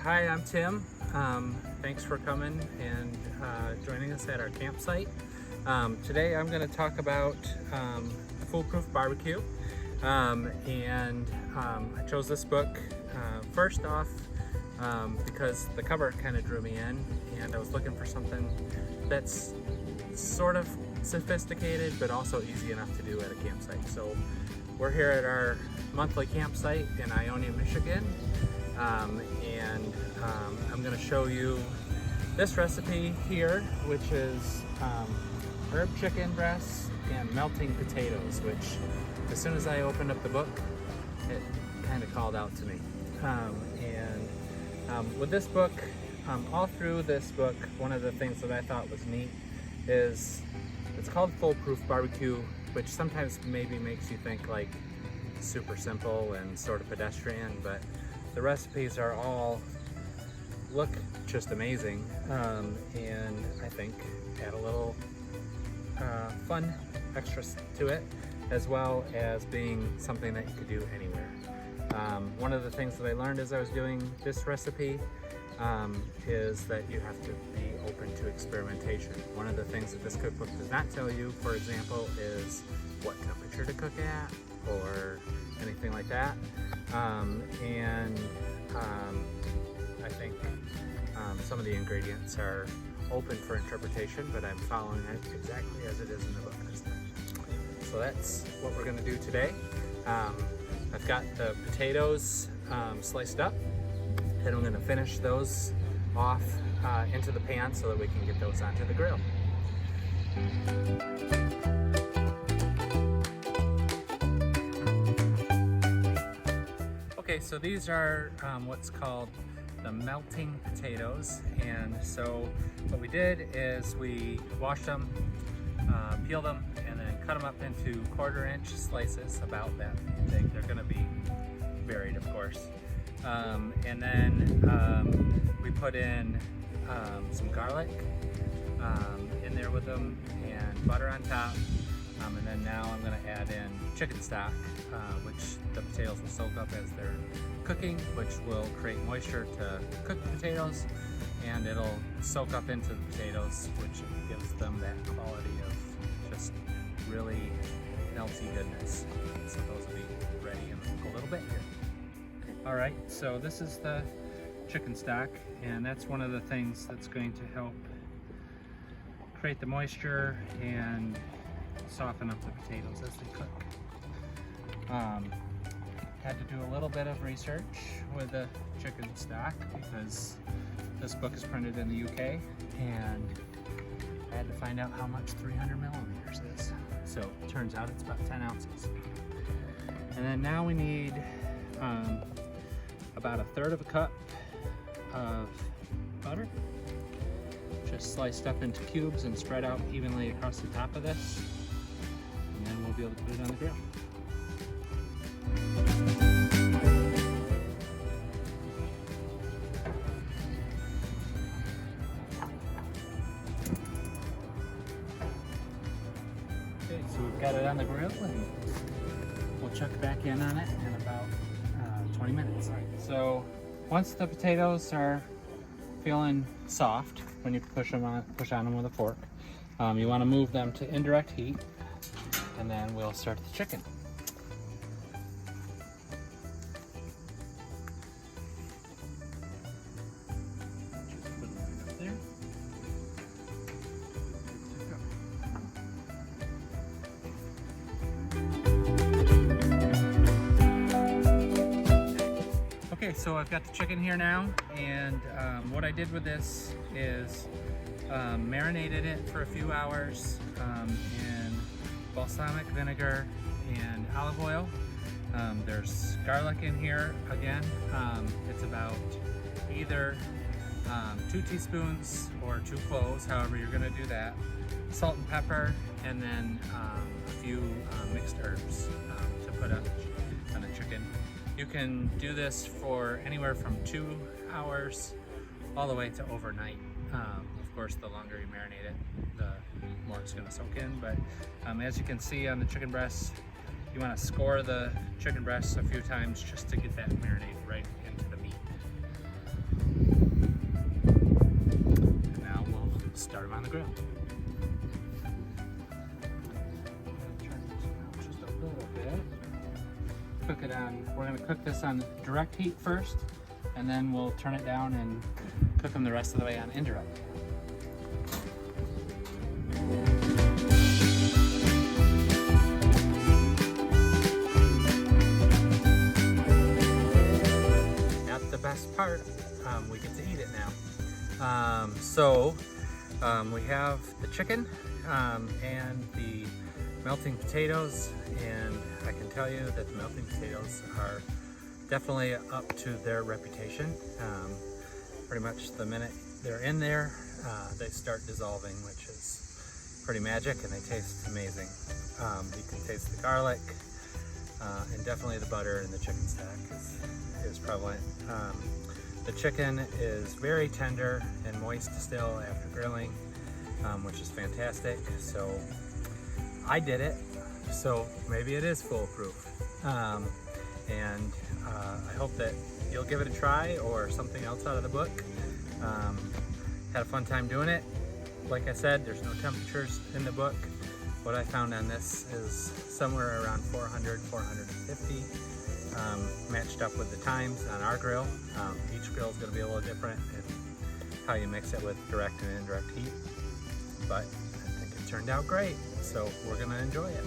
Hi, I'm Tim. Thanks for coming and joining us at our campsite. Today I'm going to talk about Foolproof barbecue, and I chose this book first off because the cover kind of drew me in, and I was looking for something that's sort of sophisticated but also easy enough to do at a campsite. So we're here at our monthly campsite in Ionia, Michigan, and I'm going to show you this recipe here, which is herb chicken breasts and melting potatoes, which as soon as I opened up the book, it kind of called out to me. With this book, all through this book, one of the things that I thought was neat is it's called Foolproof barbecue, which sometimes maybe makes you think like super simple and sort of pedestrian, but the recipes are all look just amazing, and I think add a little fun extras to it, as well as being something that you could do anywhere. One of the things that I learned as I was doing this recipe is that you have to be open to experimentation. One of the things that this cookbook does not tell you, for example, is what temperature to cook at or anything like that. I think some of the ingredients are open for interpretation, but I'm following it exactly as it is in the book this time. So that's what we're going to do today. I've got the potatoes sliced up, and I'm going to finish those off into the pan so that we can get those onto the grill. Okay, so these are what's called the melting potatoes, and so what we did is we washed them, peeled them, and then cut them up into 1/4-inch slices about that big. They're going to be varied, of course. And then we put in some garlic in there with them and butter on top. And then now I'm going to add in chicken stock, which the potatoes will soak up as they're cooking, which will create moisture to cook the potatoes, and it'll soak up into the potatoes, which gives them that quality of just really melty goodness. So those will be ready in a little bit here. All right, so this is the chicken stock, and that's one of the things that's going to help create the moisture and soften up the potatoes as they cook. Had to do a little bit of research with the chicken stock because this book is printed in the UK, and I had to find out how much 300 milliliters is. So it turns out it's about 10 ounces. And then now we need about 1/3 cup of butter, just sliced up into cubes and spread out evenly across the top of this, and then we'll be able to put it on the grill. Okay, so we've got it on the grill, and we'll check back in on it in about 20 minutes. All right, so once the potatoes are feeling soft, when you push on them with a fork, you want to move them to indirect heat, and then we'll start the chicken. Just put it right up there. Okay, so I've got the chicken here now, and what I did with this is marinated it for a few hours in balsamic vinegar and olive oil. There's garlic in here again. It's about either 2 teaspoons or 2 cloves, however you're going to do that. Salt and pepper, and then a few mixed herbs to put on the chicken. You can do this for anywhere from 2 hours all the way to overnight. Of course, the longer you marinate it, the more it's going to soak in. But as you can see on the chicken breasts, you want to score the chicken breasts a few times just to get that marinade right into the meat. start them on the grill. Turn this out just a little bit. Cook it on, we're going to cook this on direct heat first, and then we'll turn it down and cook them the rest of the way on indirect. Best part, we get to eat it now. We have the chicken and the melting potatoes, and I can tell you that the melting potatoes are definitely up to their reputation. Pretty much the minute they're in there, they start dissolving, which is pretty magic, and they taste amazing. You can taste the garlic, and definitely the butter in the chicken stack is prevalent. The chicken is very tender and moist still after grilling, which is fantastic. So I did it, so maybe it is foolproof. And I hope that you'll give it a try, or something else out of the book. Had a fun time doing it. Like I said, there's no temperatures in the book. What I found on this is somewhere around 400, 450, matched up with the times on our grill. Each grill is going to be a little different in how you mix it with direct and indirect heat, but I think it turned out great, so we're going to enjoy it.